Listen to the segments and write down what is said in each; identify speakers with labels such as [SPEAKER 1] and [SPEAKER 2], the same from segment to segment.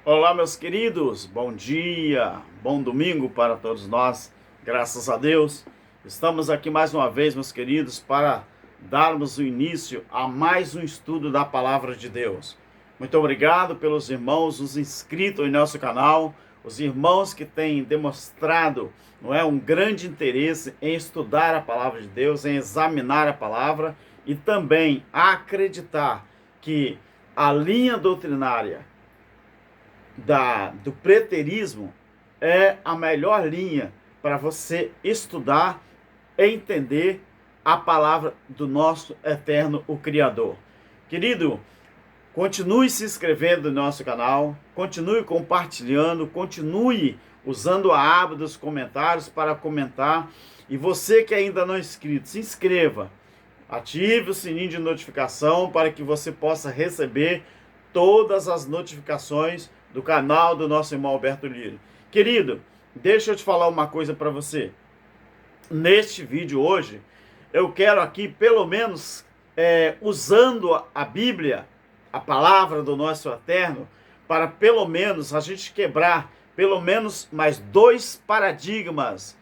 [SPEAKER 1] Olá, meus queridos, bom dia, bom domingo para todos nós, graças a Deus. Estamos aqui mais uma vez, meus queridos, para darmos o início a mais um estudo da Palavra de Deus. Muito obrigado pelos irmãos, os inscritos em nosso canal, os irmãos que têm demonstrado, um grande interesse em estudar a Palavra de Deus, em examinar a Palavra e também acreditar que a linha doutrinária do preterismo é a melhor linha para você estudar e entender a palavra do nosso eterno, o Criador. Querido, continue se inscrevendo no nosso canal, continue compartilhando, continue usando a aba dos comentários para comentar. E você que ainda não é inscrito, se inscreva, ative o sininho de notificação para que você possa receber todas as notificações do canal do nosso irmão Alberto Lírio. Querido, deixa eu te falar uma coisa para você. Neste vídeo hoje, eu quero aqui, pelo menos, usando a Bíblia, a palavra do nosso eterno, para pelo menos a gente quebrar pelo menos mais dois paradigmas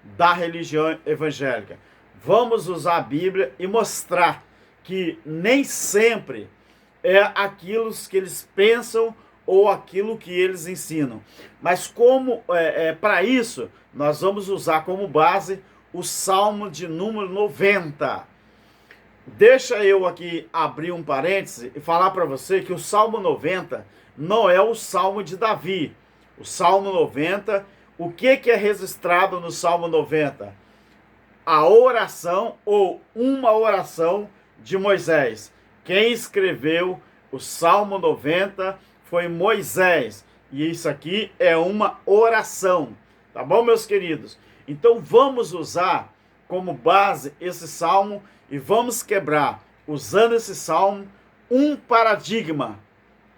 [SPEAKER 1] da religião evangélica. Vamos usar a Bíblia e mostrar que nem sempre é aquilo que eles pensam ou aquilo que eles ensinam. Mas para isso, nós vamos usar como base o Salmo de número 90. Deixa eu aqui abrir um parêntese e falar para você que o Salmo 90 não é o Salmo de Davi. O Salmo 90, o que é registrado no Salmo 90? A oração ou uma oração de Moisés. Quem escreveu o Salmo 90 foi Moisés. E isso aqui é uma oração. Tá bom, meus queridos? Então vamos usar como base esse salmo e vamos quebrar, usando esse salmo, um paradigma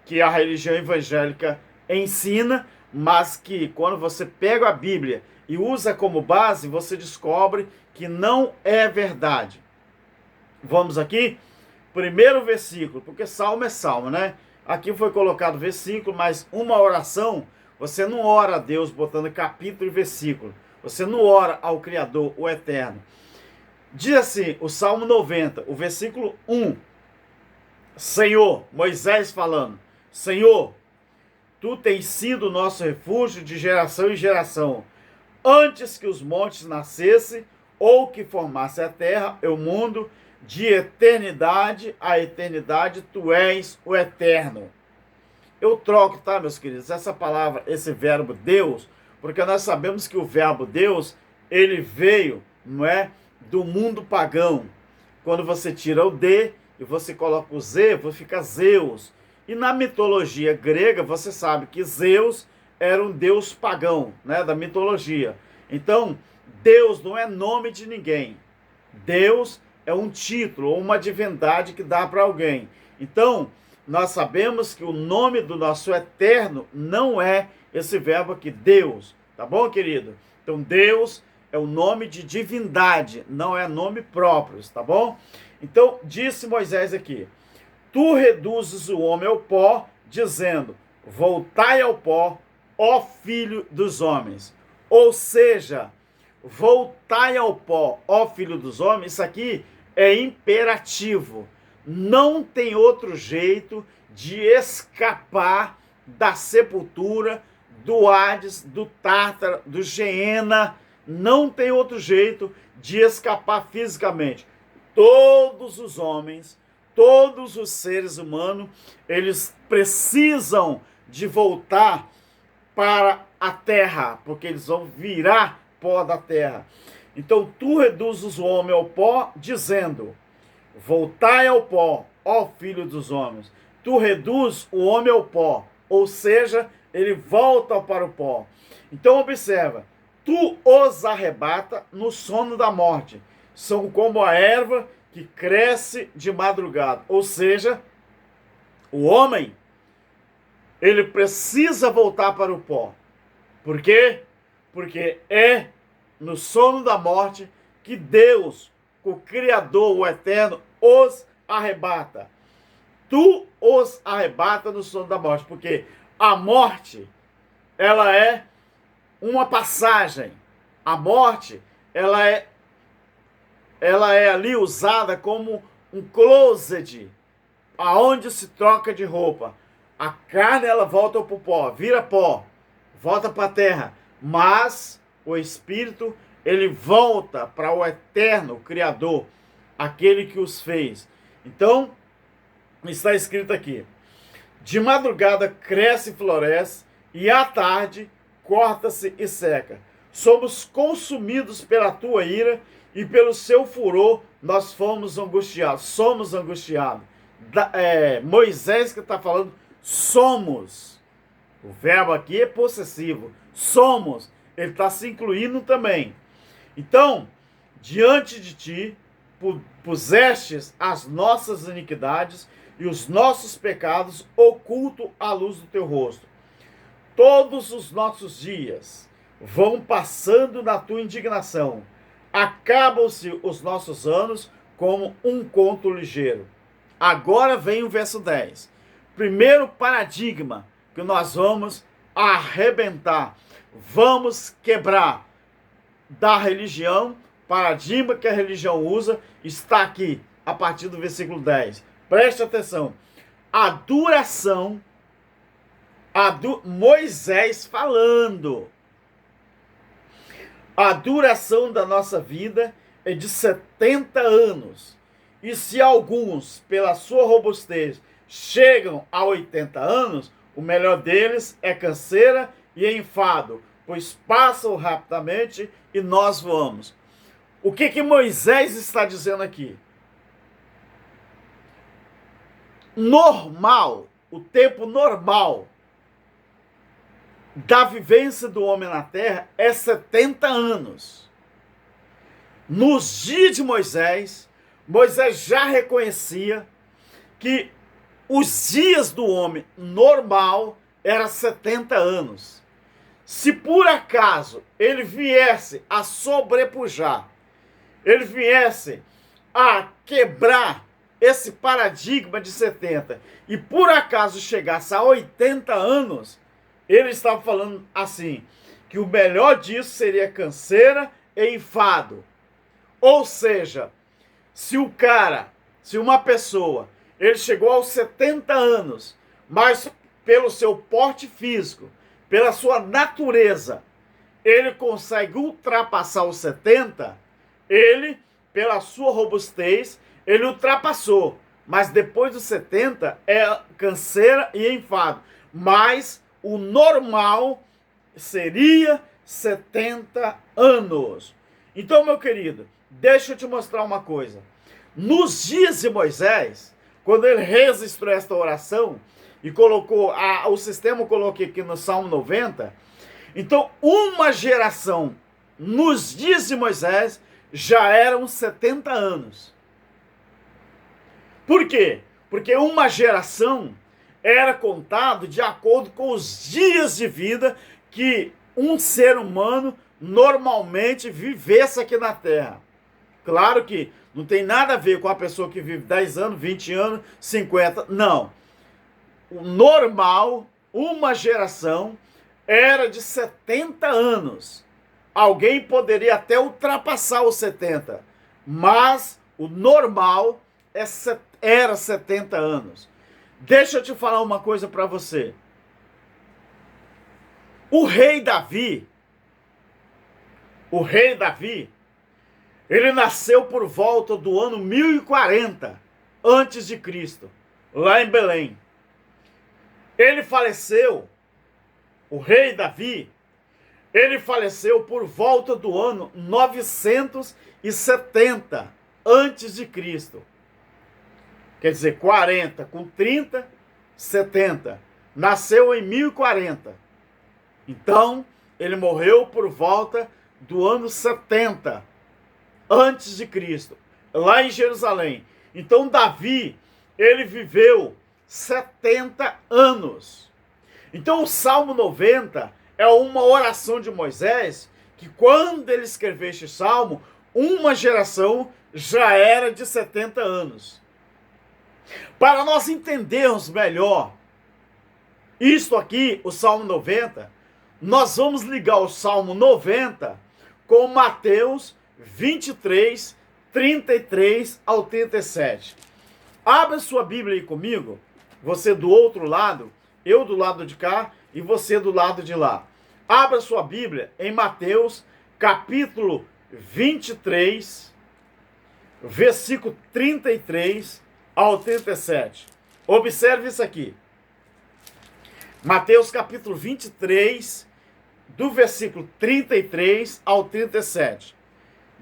[SPEAKER 1] que a religião evangélica ensina, mas que quando você pega a Bíblia e usa como base, você descobre que não é verdade. Vamos aqui? Primeiro versículo, porque salmo é salmo, né? Aqui foi colocado versículo, mas uma oração, você não ora a Deus botando capítulo e versículo. Você não ora ao Criador, o Eterno. Diz assim, o Salmo 90, o versículo 1. Senhor, Moisés falando, Senhor, Tu tens sido o nosso refúgio de geração em geração. Antes que os montes nascessem, ou que formasse a terra e o mundo, de eternidade a eternidade, Tu és o Eterno. Eu troco, tá, meus queridos, essa palavra, esse verbo Deus, porque nós sabemos que o verbo Deus, ele veio, não é, do mundo pagão. Quando você tira o D e você coloca o Z, fica Zeus. E na mitologia grega, você sabe que Zeus era um deus pagão, né, da mitologia. Então, Deus não é nome de ninguém. Deus é um título ou uma divindade que dá para alguém. Então, nós sabemos que o nome do nosso eterno não é esse verbo aqui, Deus. Tá bom, querido? Então, Deus é o nome de divindade, não é nome próprio, tá bom? Então, disse Moisés aqui, Tu reduzes o homem ao pó, dizendo, voltai ao pó, ó filho dos homens. Ou seja, voltai ao pó, ó filho dos homens, isso aqui é imperativo. Não tem outro jeito de escapar da sepultura, do Hades, do Tártaro, do Geena. Não tem outro jeito de escapar fisicamente. Todos os homens, todos os seres humanos, eles precisam de voltar para a terra, porque eles vão virar pó da terra. Então, tu reduzes o homem ao pó, dizendo, voltai ao pó, ó filho dos homens. Tu reduz o homem ao pó, ou seja, ele volta para o pó. Então, observa, tu os arrebata no sono da morte. São como a erva que cresce de madrugada. Ou seja, o homem, ele precisa voltar para o pó. Por quê? Porque é no sono da morte que Deus, o Criador, o Eterno, os arrebata. Tu tu os arrebata no sono da morte. Porque a morte, ela é uma passagem. A morte, ela é ali usada como um closet, aonde se troca de roupa. A carne, ela volta pro pó, vira pó, volta para a terra. Mas o espírito, ele volta para o eterno Criador, aquele que os fez. Então, está escrito aqui: de madrugada cresce e floresce, e à tarde corta-se e seca. Somos consumidos pela tua ira, e pelo seu furor nós fomos angustiados. Somos angustiados. Moisés que está falando, somos. O verbo aqui é possessivo. Somos. Ele está se incluindo também. Então, diante de ti, pusestes as nossas iniquidades e os nossos pecados oculto à luz do teu rosto. Todos os nossos dias vão passando na tua indignação. Acabam-se os nossos anos como um conto ligeiro. Agora vem o verso 10. Primeiro paradigma que nós vamos arrebentar, vamos quebrar da religião. Paradigma que a religião usa está aqui, a partir do versículo 10. Preste atenção. A duração, Moisés falando. A duração da nossa vida é de 70 anos. E se alguns, pela sua robustez, chegam a 80 anos, o melhor deles é canseira e enfado, pois passam rapidamente e nós voamos. O que Moisés está dizendo aqui? Normal, o tempo normal da vivência do homem na terra é 70 anos. Nos dias de Moisés, Moisés já reconhecia que os dias do homem normal eram 70 anos. Se por acaso ele viesse a sobrepujar, ele viesse a quebrar esse paradigma de 70 e por acaso chegasse a 80 anos, ele estava falando assim, que o melhor disso seria canseira e enfado. Ou seja, se uma pessoa, ele chegou aos 70 anos, mas pelo seu porte físico, pela sua natureza, ele consegue ultrapassar os 70, ele, pela sua robustez, ele ultrapassou. Mas depois dos 70 é canseira e enfado. Mas o normal seria 70 anos. Então, meu querido, deixa eu te mostrar uma coisa. Nos dias de Moisés, quando ele registrou esta oração e colocou, o sistema eu coloquei aqui no Salmo 90, então uma geração nos dias de Moisés já eram 70 anos. Por quê? Porque uma geração era contado de acordo com os dias de vida que um ser humano normalmente vivesse aqui na Terra. Claro que não tem nada a ver com a pessoa que vive 10 anos, 20 anos, 50, não. O normal, uma geração, era de 70 anos. Alguém poderia até ultrapassar os 70, mas o normal era 70 anos. Deixa eu te falar uma coisa para você. O rei Davi, ele nasceu por volta do ano 1040 antes de Cristo, lá em Belém. Ele faleceu, o rei Davi, ele faleceu por volta do ano 970 antes de Cristo. Quer dizer, 40 com 30, 70. Nasceu em 1040. Então, ele morreu por volta do ano 70 antes de Cristo, lá em Jerusalém. Então, Davi, ele viveu 70 anos. Então, o Salmo 90 é uma oração de Moisés, que quando ele escreveu este salmo, uma geração já era de 70 anos. Para nós entendermos melhor isto aqui, o Salmo 90, nós vamos ligar o Salmo 90 com Mateus 23, 33 ao 37. Abra sua Bíblia aí comigo, você do outro lado, eu do lado de cá e você do lado de lá. Abra sua Bíblia em Mateus, capítulo 23, versículo 33 ao 37. Observe isso aqui. Mateus, capítulo 23, do versículo 33 ao 37.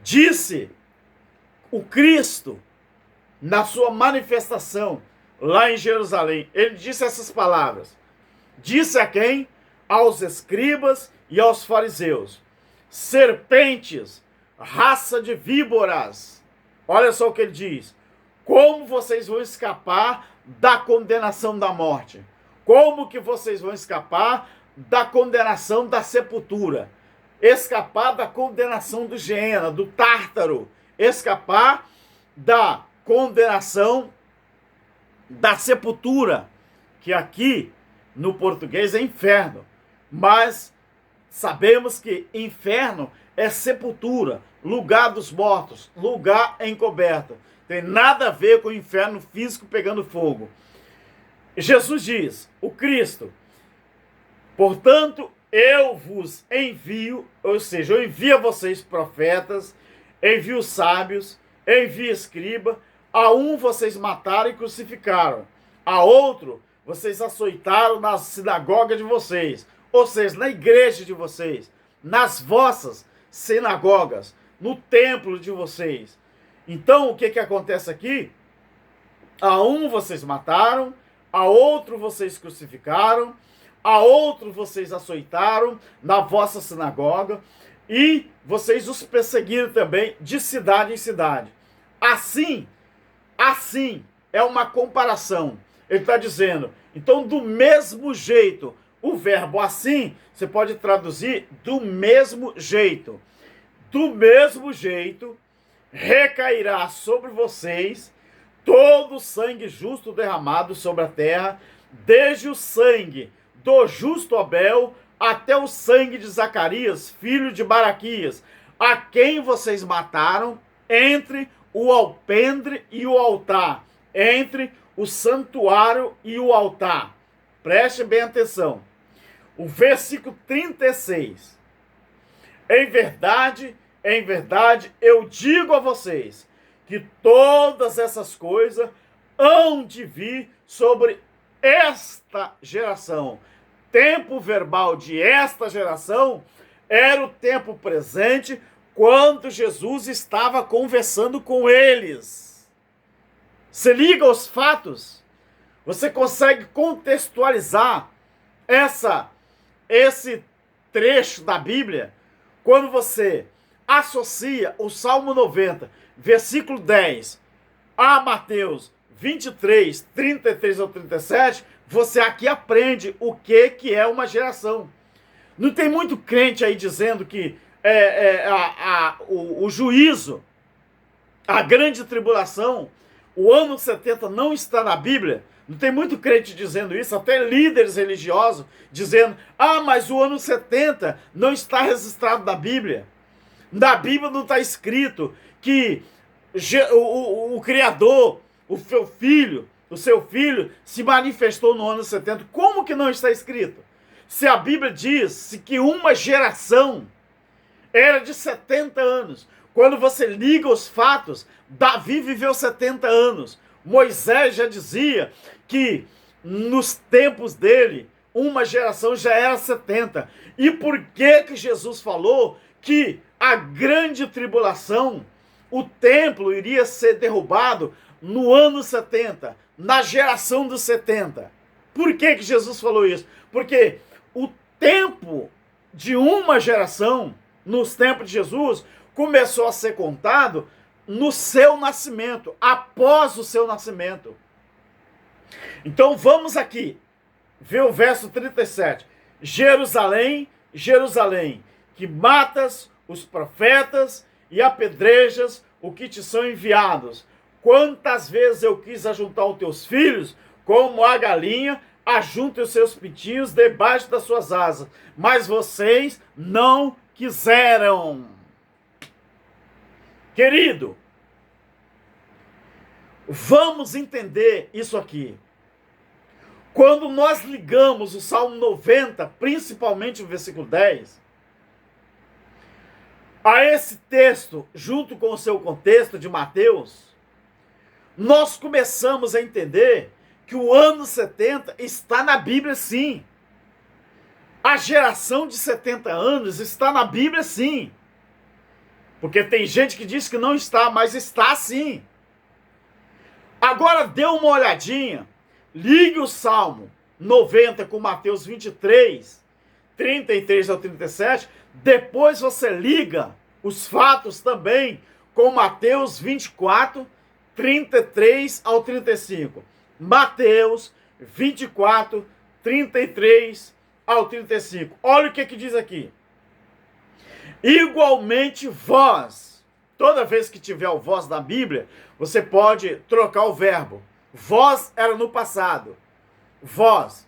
[SPEAKER 1] Disse o Cristo, na sua manifestação lá em Jerusalém, ele disse essas palavras. Disse a quem? Aos escribas e aos fariseus: serpentes, raça de víboras. Olha só o que ele diz. Como vocês vão escapar da condenação da morte? Como que vocês vão escapar da condenação da sepultura? Escapar da condenação do Geena, do Tártaro. Escapar da condenação da sepultura, que aqui no português é inferno. Mas sabemos que inferno é sepultura, lugar dos mortos, lugar encoberto. Tem nada a ver com o inferno físico pegando fogo. Jesus diz, o Cristo, portanto, eu vos envio, ou seja, eu envio a vocês profetas, envio sábios, envio escriba, a um vocês mataram e crucificaram, a outro vocês açoitaram na sinagoga de vocês, ou seja, na igreja de vocês, nas vossas sinagogas, no templo de vocês. Então, o que acontece aqui? A um vocês mataram, a outro vocês crucificaram, a outro vocês açoitaram na vossa sinagoga, e vocês os perseguiram também de cidade em cidade. Assim é uma comparação. Ele está dizendo, então do mesmo jeito, o verbo assim, você pode traduzir do mesmo jeito. Do mesmo jeito, recairá sobre vocês todo o sangue justo derramado sobre a terra, desde o sangue do justo Abel até o sangue de Zacarias, filho de Baraquias, a quem vocês mataram entre o alpendre e o altar, entre o santuário e o altar. Preste bem atenção. O versículo 36. Em verdade, eu digo a vocês que todas essas coisas hão de vir sobre esta geração. Tempo verbal de esta geração era o tempo presente quando Jesus estava conversando com eles. Se liga aos fatos, você consegue contextualizar esse trecho da Bíblia quando você associa o Salmo 90, versículo 10, a Mateus 23, 33 ao 37, você aqui aprende o que é uma geração. Não tem muito crente aí dizendo que o juízo, a grande tribulação, o ano 70 não está na Bíblia. Não tem muito crente dizendo isso, até líderes religiosos dizendo, mas o ano 70 não está registrado na Bíblia. Na Bíblia não está escrito que o Criador, o seu filho se manifestou no ano 70. Como que não está escrito? Se a Bíblia diz que uma geração era de 70 anos. Quando você liga os fatos, Davi viveu 70 anos. Moisés já dizia que nos tempos dele, uma geração já era 70. E por que Jesus falou que a grande tribulação, o templo iria ser derrubado no ano 70, na geração dos 70? Por que Jesus falou isso? Porque o tempo de uma geração, nos tempos de Jesus, começou a ser contado no seu nascimento, após o seu nascimento. Então vamos aqui ver o verso 37. Jerusalém, Jerusalém, que matas os profetas e apedrejas o que te são enviados. quantas vezes eu quis ajuntar os teus filhos, como a galinha ajunta os seus pintinhos debaixo das suas asas, mas vocês não quiseram. Querido, vamos entender isso aqui. Quando nós ligamos o Salmo 90, principalmente o versículo 10, a esse texto, junto com o seu contexto de Mateus, nós começamos a entender que o ano 70 está na Bíblia, sim. A geração de 70 anos está na Bíblia, sim. Porque tem gente que diz que não está, mas está sim. Agora dê uma olhadinha, ligue o Salmo 90 com Mateus 23, 33 ao 37, depois você liga os fatos também com Mateus 24, 33 ao 35. Mateus 24, 33 ao 35. Olha o que diz aqui. Igualmente vós, toda vez que tiver o vós na Bíblia, você pode trocar o verbo. Vós era no passado. Vós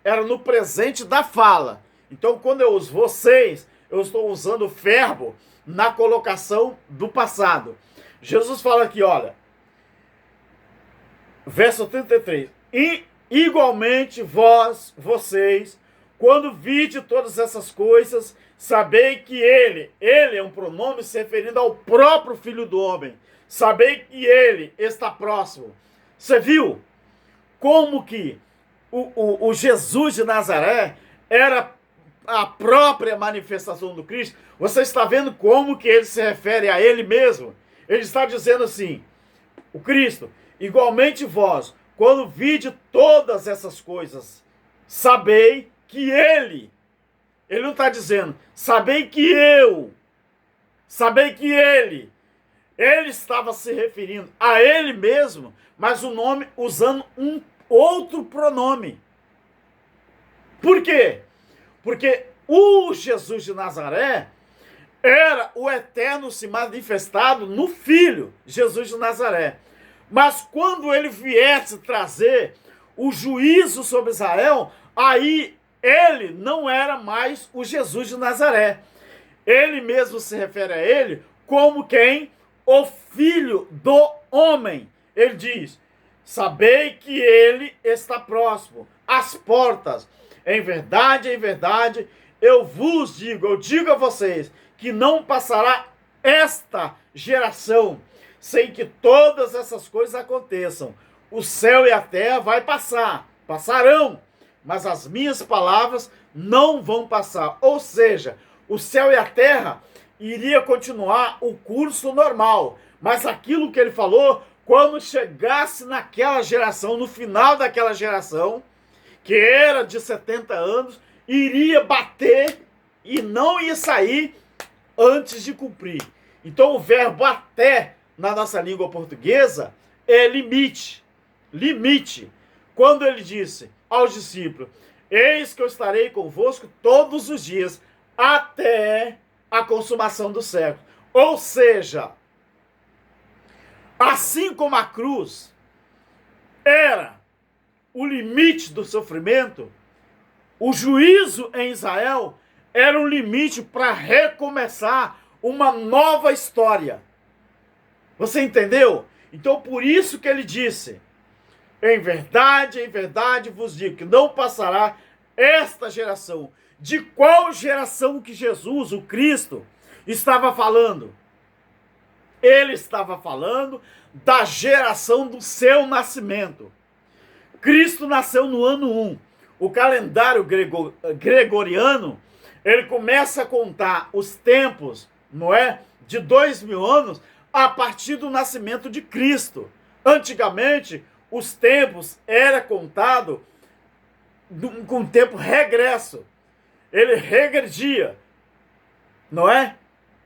[SPEAKER 1] era no presente da fala. Então, quando eu uso vocês, eu estou usando o verbo na colocação do passado. Jesus fala aqui, olha, verso 33. E igualmente vocês, quando vide todas essas coisas, sabei que ele é um pronome se referindo ao próprio Filho do Homem. Sabei que ele está próximo. Você viu como que o Jesus de Nazaré era a própria manifestação do Cristo? Você está vendo como que ele se refere a ele mesmo? Ele está dizendo assim, o Cristo, igualmente vós, quando vide todas essas coisas, sabei que ele não está dizendo, sabei que ele estava se referindo a ele mesmo, mas o nome usando um outro pronome. Por quê? Porque o Jesus de Nazaré era o eterno se manifestado no Filho, Jesus de Nazaré. Mas quando ele viesse trazer o juízo sobre Israel, aí ele não era mais o Jesus de Nazaré. Ele mesmo se refere a ele como quem? O Filho do Homem. Ele diz, sabei que ele está próximo, às portas. Em verdade, eu digo a vocês, que não passará esta geração sem que todas essas coisas aconteçam. O céu e a terra passarão, mas as minhas palavras não vão passar. Ou seja, o céu e a terra iria continuar o curso normal, mas aquilo que ele falou, quando chegasse naquela geração, no final daquela geração, que era de 70 anos, iria bater e não ia sair antes de cumprir. Então o verbo até, na nossa língua portuguesa, é limite. Limite. Quando ele disse aos discípulos, eis que eu estarei convosco todos os dias, até a consumação do século. Ou seja, assim como a cruz era o limite do sofrimento, o juízo em Israel era um limite para recomeçar uma nova história. Você entendeu? Então por isso que ele disse, em verdade vos digo que não passará esta geração. De qual geração que Jesus, o Cristo, estava falando? Ele estava falando da geração do seu nascimento. Cristo nasceu no ano 1. O calendário gregoriano, ele começa a contar os tempos, não é? De 2000 anos, a partir do nascimento de Cristo. Antigamente, os tempos era contado com tempo regresso. Ele regredia, não é?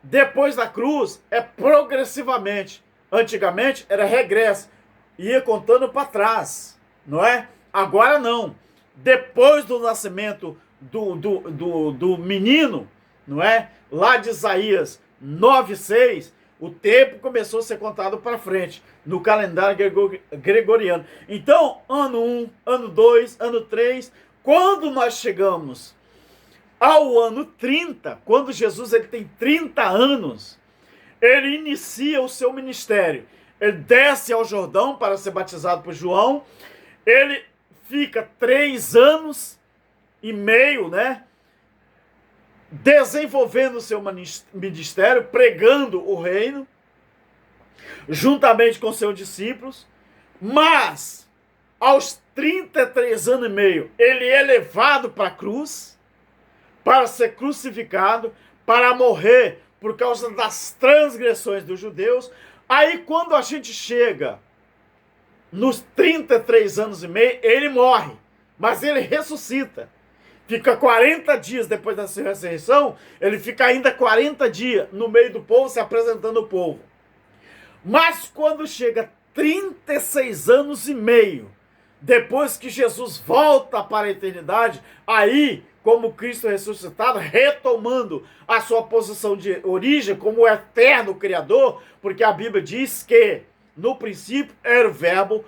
[SPEAKER 1] Depois da cruz, é progressivamente. Antigamente, era regresso. Ia contando para trás, não é? Agora não. Depois do nascimento do menino, não é? Lá de Isaías 9:6, O tempo começou a ser contado para frente, no calendário gregoriano. Então, ano 1, ano 2, ano 3, quando nós chegamos ao ano 30, quando Jesus ele tem 30 anos, ele inicia o seu ministério. Ele desce ao Jordão para ser batizado por João. Ele fica 3 anos e meio, né? Desenvolvendo o seu ministério, pregando o reino, juntamente com seus discípulos. Mas, aos 33 anos e meio, ele é levado para a cruz, para ser crucificado, para morrer por causa das transgressões dos judeus. Aí, quando a gente chega nos 33 anos e meio, ele morre, mas ele ressuscita. Fica 40 dias depois da sua ressurreição, ele fica ainda 40 dias no meio do povo, se apresentando ao povo. Mas quando chega 36 anos e meio, depois que Jesus volta para a eternidade, aí, como Cristo ressuscitado, retomando a sua posição de origem como o eterno Criador, porque a Bíblia diz que no princípio era o verbo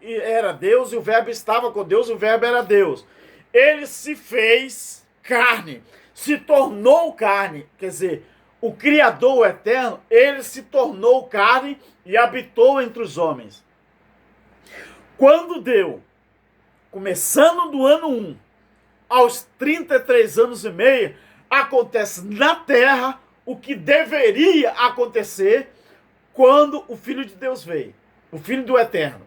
[SPEAKER 1] era Deus, e o verbo estava com Deus, o verbo era Deus. Ele se fez carne, se tornou carne, quer dizer, o Criador eterno, ele se tornou carne e habitou entre os homens. Quando deu, começando do ano 1, aos 33 anos e meio, acontece na terra o que deveria acontecer quando o Filho de Deus veio, o Filho do Eterno,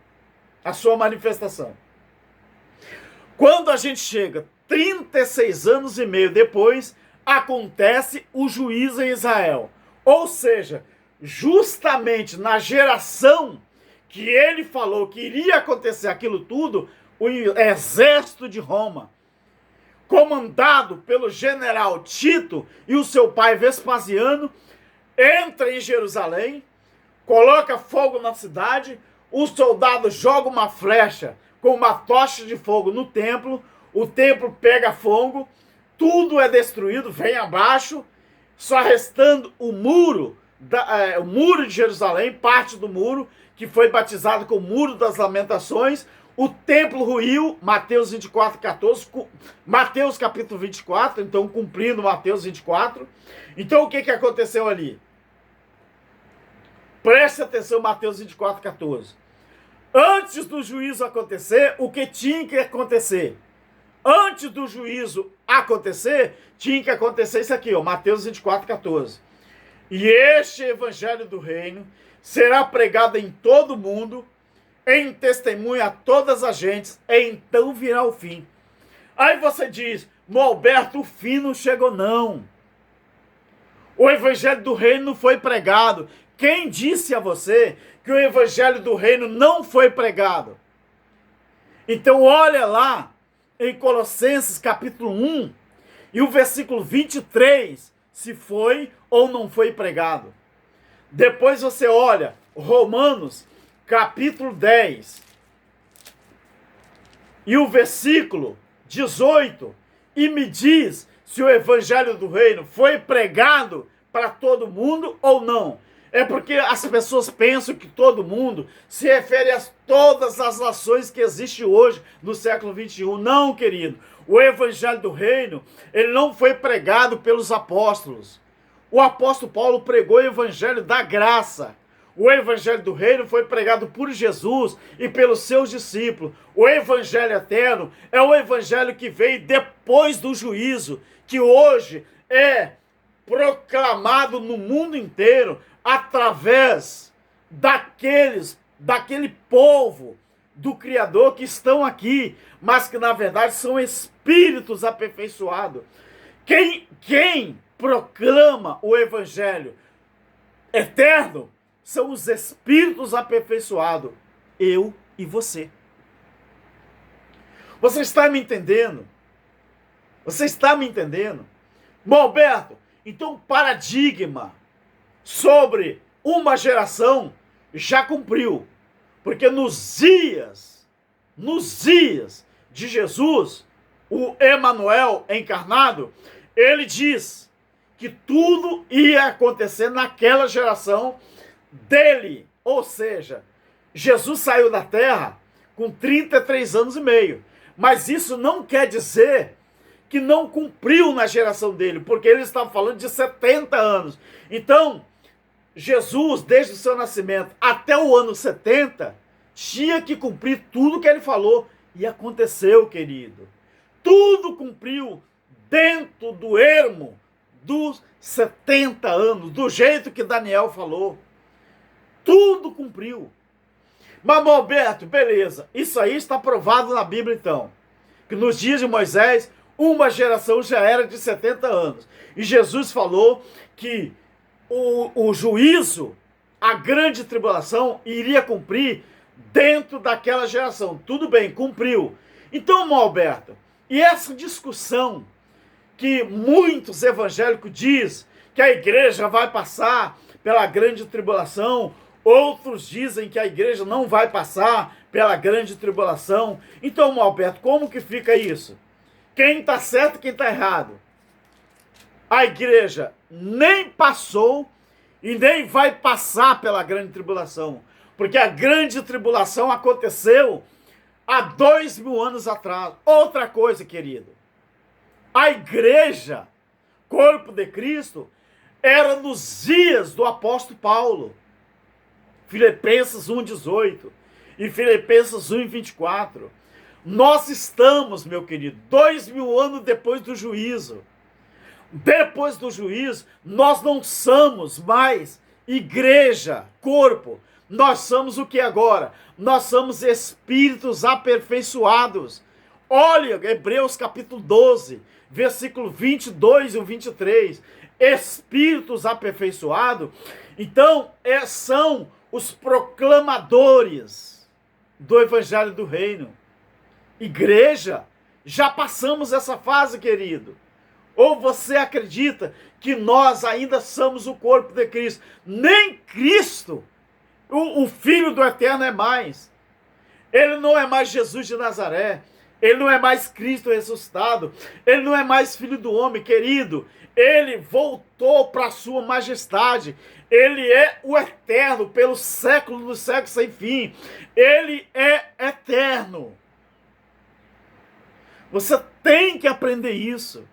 [SPEAKER 1] a sua manifestação. Quando a gente chega 36 anos e meio depois, acontece o juízo em Israel. Ou seja, justamente na geração que ele falou que iria acontecer aquilo tudo, o exército de Roma, comandado pelo general Tito e o seu pai Vespasiano, entra em Jerusalém, coloca fogo na cidade, os soldados jogam uma flecha com uma tocha de fogo no templo, o templo pega fogo, tudo é destruído, vem abaixo, só restando o muro de Jerusalém, parte do muro, que foi batizado com o Muro das Lamentações. O templo ruiu, Mateus 24, 14, Mateus capítulo 24, então cumprindo Mateus 24. Então o que aconteceu ali? Preste atenção, Mateus 24, 14. Antes do juízo acontecer, o que tinha que acontecer? Antes do juízo acontecer, tinha que acontecer isso aqui, ó, Mateus 24, 14. E este evangelho do reino será pregado em todo o mundo, em testemunho a todas as gentes, e então virá o fim. Aí você diz, Alberto, o fim não chegou não. O evangelho do reino não foi pregado. Quem disse a você que o evangelho do reino não foi pregado? Então olha lá em Colossenses capítulo 1 e o versículo 23, se foi ou não foi pregado. Depois você olha Romanos capítulo 10 e o versículo 18 e me diz se o evangelho do reino foi pregado para todo mundo ou não. É porque as pessoas pensam que todo mundo se refere a todas as nações que existem hoje no século 21. Não, querido. O evangelho do reino, ele não foi pregado pelos apóstolos. O apóstolo Paulo pregou o evangelho da graça. O evangelho do reino foi pregado por Jesus e pelos seus discípulos. O evangelho eterno é o evangelho que veio depois do juízo, que hoje é proclamado no mundo inteiro através daquele povo do Criador que estão aqui, mas que na verdade são espíritos aperfeiçoados. Quem proclama o evangelho eterno são os espíritos aperfeiçoados, eu e você. Você está me entendendo? Você está me entendendo? Bom, Alberto, então o paradigma sobre uma geração já cumpriu. Porque nos dias de Jesus, o Emanuel encarnado, ele diz que tudo ia acontecer naquela geração dele. Ou seja, Jesus saiu da terra com 33 anos e meio. Mas isso não quer dizer que não cumpriu na geração dele, porque ele estava falando de 70 anos. Então, Jesus, desde o seu nascimento até o ano 70, tinha que cumprir tudo que ele falou. E aconteceu, querido. Tudo cumpriu dentro do ermo dos 70 anos, do jeito que Daniel falou. Tudo cumpriu. Mas, Alberto, beleza, isso aí está provado na Bíblia, então. Que nos dias de Moisés, uma geração já era de 70 anos. E Jesus falou que o juízo, a grande tribulação, iria cumprir dentro daquela geração. Tudo bem, cumpriu. Então, Alberto, e essa discussão que muitos evangélicos dizem que a igreja vai passar pela grande tribulação, outros dizem que a igreja não vai passar pela grande tribulação. Então, Alberto, como que fica isso? Quem está certo e quem está errado? A igreja nem passou e nem vai passar pela grande tribulação, porque a grande tribulação aconteceu há 2000 anos atrás. Outra coisa, querido, a igreja, corpo de Cristo, era nos dias do apóstolo Paulo. Filipenses 1,18 e Filipenses 1,24. Nós estamos, meu querido, 2000 anos depois do juízo. Depois do juízo, nós não somos mais igreja, corpo. Nós somos o que agora? Nós somos espíritos aperfeiçoados. Olha, Hebreus capítulo 12, versículo 22 e 23. Espíritos aperfeiçoados. Então, são os proclamadores do evangelho do reino. Igreja, já passamos essa fase, querido. Ou você acredita que nós ainda somos o corpo de Cristo? Nem Cristo, o Filho do Eterno, é mais. Ele não é mais Jesus de Nazaré. Ele não é mais Cristo ressuscitado. Ele não é mais Filho do Homem, querido. Ele voltou para a sua majestade. Ele é o Eterno, pelos séculos dos séculos sem fim. Ele é eterno. Você tem que aprender isso.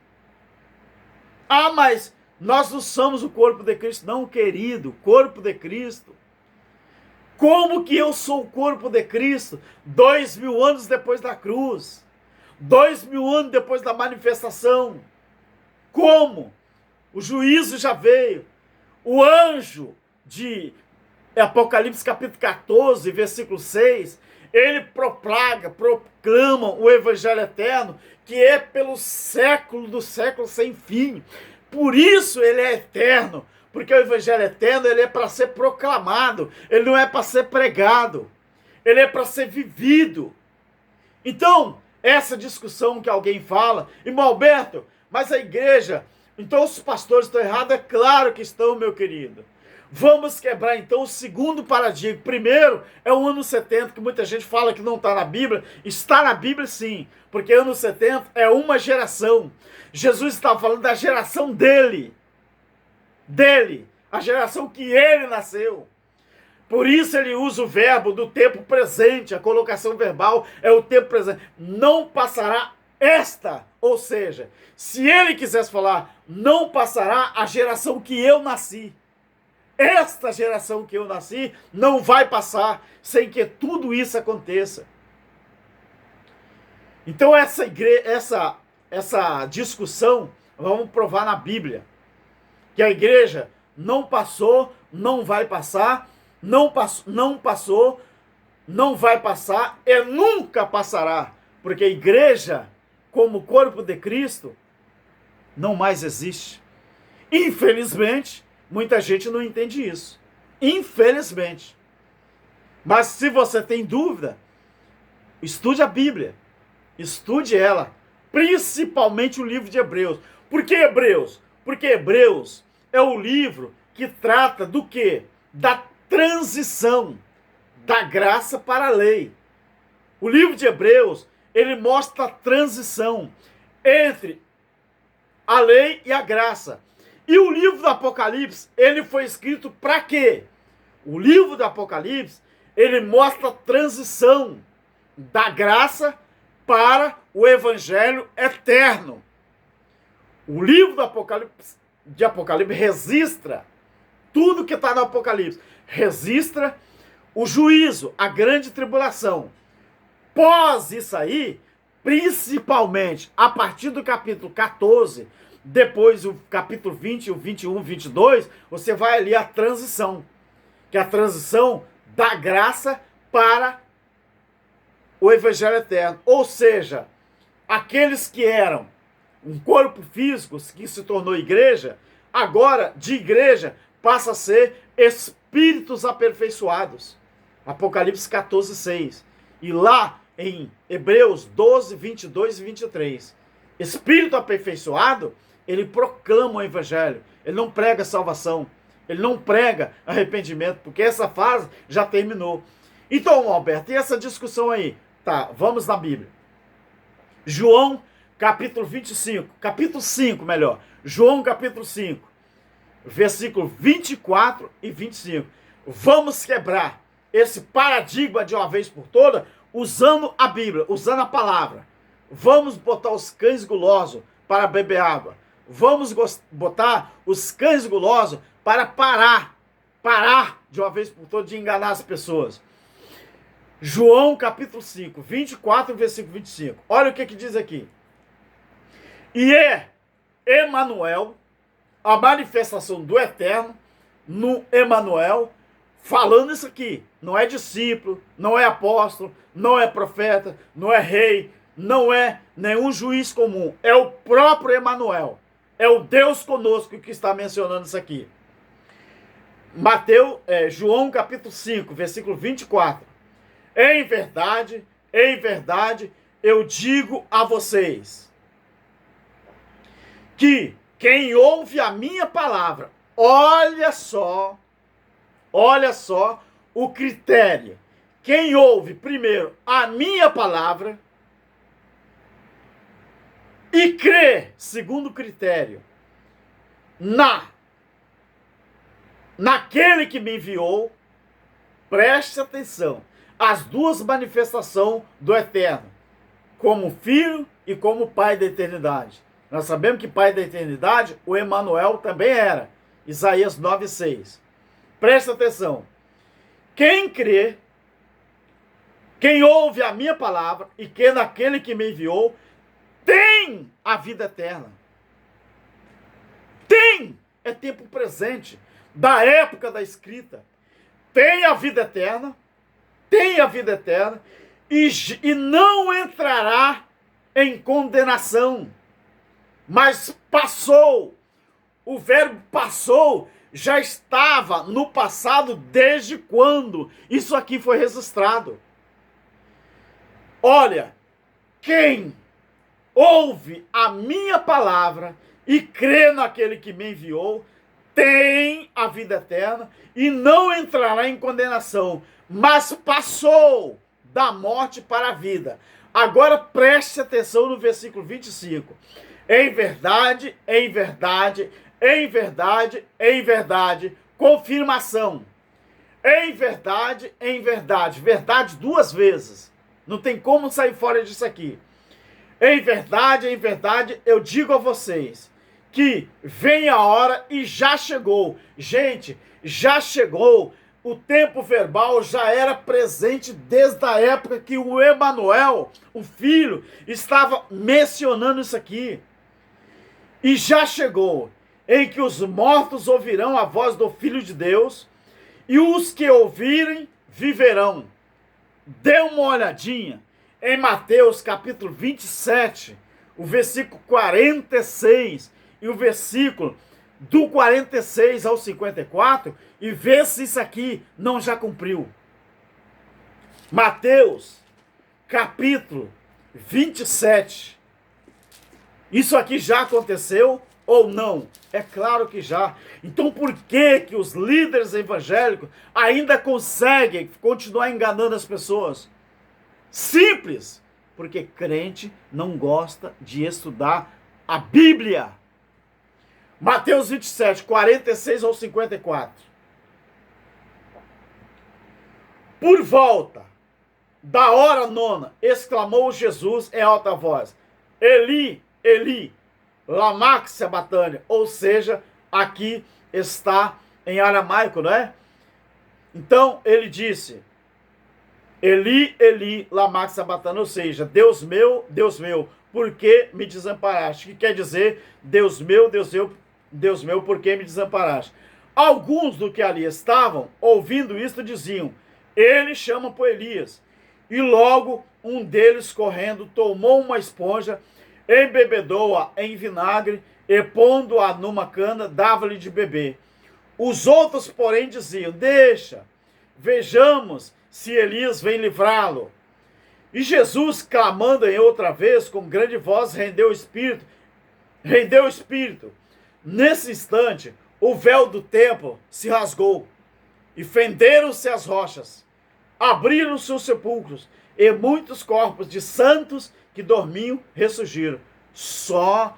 [SPEAKER 1] Ah, mas nós não somos o corpo de Cristo. Não, querido, corpo de Cristo. Como que eu sou o corpo de Cristo 2000 anos depois da cruz? 2000 anos depois da manifestação? Como? O juízo já veio. O anjo de Apocalipse capítulo 14, versículo 6, ele proclama o evangelho eterno, que é pelo século dos séculos sem fim. Por isso ele é eterno, porque o evangelho eterno, ele é para ser proclamado, ele não é para ser pregado, ele é para ser vivido. Então, essa discussão que alguém fala, irmão Alberto, mas a igreja, então os pastores estão errados? É claro que estão, meu querido. Vamos quebrar então o segundo paradigma. Primeiro é o ano 70, que muita gente fala que não está na Bíblia. Está na Bíblia sim, porque ano 70 é uma geração. Jesus estava falando da geração dele, a geração que ele nasceu. Por isso ele usa o verbo do tempo presente, a colocação verbal é o tempo presente. Não passará esta, ou seja, se ele quisesse falar, não passará a geração que eu nasci. Esta geração que eu nasci não vai passar sem que tudo isso aconteça. Então essa discussão, vamos provar na Bíblia. Que a igreja não passou, não vai passar, não passou, não vai passar e nunca passará. Porque a igreja, como corpo de Cristo, não mais existe. Infelizmente, muita gente não entende isso. Infelizmente. Mas se você tem dúvida, estude a Bíblia. Estude ela. Principalmente o livro de Hebreus. Por que Hebreus? Porque Hebreus é o livro que trata do quê? Da transição da graça para a lei. O livro de Hebreus, ele mostra a transição entre a lei e a graça. E o livro do Apocalipse, ele foi escrito para quê? O livro do Apocalipse, ele mostra a transição da graça para o evangelho eterno. O livro do Apocalipse, registra tudo que está no Apocalipse. Registra o juízo, a grande tribulação. Pós isso aí, principalmente a partir do capítulo 14, depois o capítulo 20, o 21, 22, você vai ali a transição. Que é a transição da graça para o evangelho eterno. Ou seja, aqueles que eram um corpo físico que se tornou igreja, agora de igreja passa a ser espíritos aperfeiçoados. Apocalipse 14, 6. E lá em Hebreus 12, 22 e 23. Espírito aperfeiçoado, ele proclama o evangelho. Ele não prega salvação. Ele não prega arrependimento, porque essa fase já terminou. Então, Alberto, e essa discussão aí? Tá, vamos na Bíblia. João, capítulo 25, capítulo 5, melhor. João, capítulo 5, versículo 24 e 25. Vamos quebrar esse paradigma de uma vez por todas, usando a Bíblia, usando a palavra. Vamos botar os cães gulosos para beber água. Vamos botar os cães gulosos para parar de uma vez por todas de enganar as pessoas. João capítulo 5, 24, versículo 25. Olha o que diz aqui. E é Emanuel, a manifestação do Eterno, no Emanuel, falando isso aqui. Não é discípulo, não é apóstolo, não é profeta, não é rei, não é nenhum juiz comum. É o próprio Emanuel. É o Deus conosco que está mencionando isso aqui. João capítulo 5, versículo 24. Em verdade, eu digo a vocês que quem ouve a minha palavra, olha só o critério. Quem ouve primeiro a minha palavra e crê, segundo critério, naquele que me enviou, preste atenção, as duas manifestações do Eterno, como Filho e como Pai da eternidade. Nós sabemos que Pai da eternidade, o Emanuel também era. Isaías 9:6. Preste atenção. Quem crê, quem ouve a minha palavra e crê naquele que me enviou, tem a vida eterna. Tem! É tempo presente, da época da escrita. Tem a vida eterna, e não entrará em condenação, mas passou. O verbo passou já estava no passado desde quando isso aqui foi registrado. Olha, quem ouve a minha palavra e crê naquele que me enviou, tem a vida eterna e não entrará em condenação, mas passou da morte para a vida. Agora preste atenção no versículo 25. Em verdade, confirmação. Em verdade, verdade duas vezes. Não tem como sair fora disso aqui. Em verdade, eu digo a vocês que vem a hora e já chegou. Gente, já chegou. O tempo verbal já era presente desde a época que o Emanuel, o Filho, estava mencionando isso aqui. E já chegou em que os mortos ouvirão a voz do Filho de Deus, e os que ouvirem viverão. Dê uma olhadinha em Mateus capítulo 27, o versículo 46 e o versículo do 46 ao 54, e vê se isso aqui não já cumpriu. Mateus capítulo 27. Isso aqui já aconteceu ou não? É claro que já. Então por que os líderes evangélicos ainda conseguem continuar enganando as pessoas? Simples. Porque crente não gosta de estudar a Bíblia. Mateus 27, 46 ao 54. Por volta da hora nona, exclamou Jesus em alta voz: Eli, Eli, lama sabachthani. Ou seja, aqui está em aramaico, não é? Então ele disse: Eli, Eli, lama sabachthani. Ou seja, Deus meu, por que me desamparaste? Que quer dizer, Deus meu, por que me desamparaste? Alguns do que ali estavam, ouvindo isto, diziam: ele chama por Elias. E logo um deles, correndo, tomou uma esponja, embebedou-a em vinagre e, pondo-a numa cana, dava-lhe de beber. Os outros, porém, diziam: deixa, vejamos se Elias vem livrá-lo. E Jesus, clamando em outra vez, com grande voz, rendeu o espírito. Nesse instante, o véu do templo se rasgou, e fenderam-se as rochas. Abriram-se os sepulcros, e muitos corpos de santos que dormiam ressurgiram. Só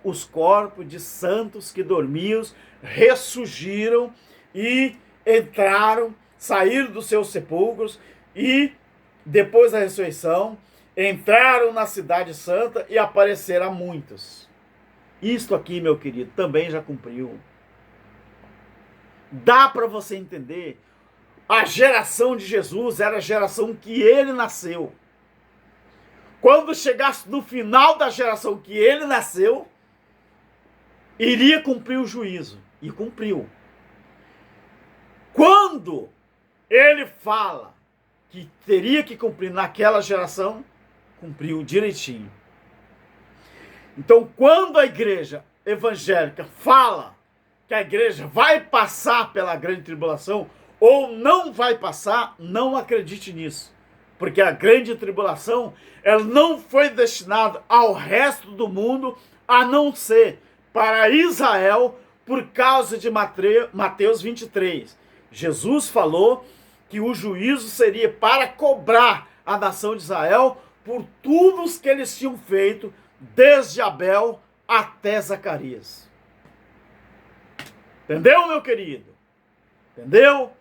[SPEAKER 1] os corpos de santos que dormiam ressurgiram e entraram, saíram dos seus sepulcros e, depois da ressurreição, entraram na cidade santa e apareceram a muitos. Isto aqui, meu querido, também já cumpriu. Dá para você entender. A geração de Jesus era a geração que ele nasceu. Quando chegasse no final da geração que ele nasceu, iria cumprir o juízo. E cumpriu. Quando ele fala que teria que cumprir naquela geração, cumpriu direitinho. Então, quando a igreja evangélica fala que a igreja vai passar pela grande tribulação, ou não vai passar, não acredite nisso. Porque a grande tribulação, ela não foi destinada ao resto do mundo, a não ser para Israel, por causa de Mateus 23. Jesus falou que o juízo seria para cobrar a nação de Israel por tudo os que eles tinham feito, desde Abel até Zacarias. Entendeu, meu querido? Entendeu?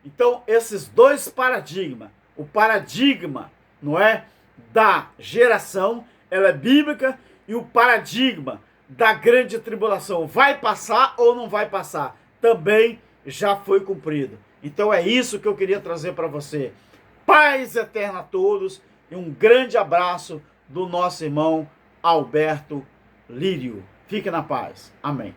[SPEAKER 1] Então, esses dois paradigmas, o paradigma, não é, da geração, ela é bíblica, e o paradigma da grande tribulação, vai passar ou não vai passar, também já foi cumprido. Então é isso que eu queria trazer para você. Paz eterna a todos e um grande abraço do nosso irmão Alberto Lírio. Fique na paz. Amém.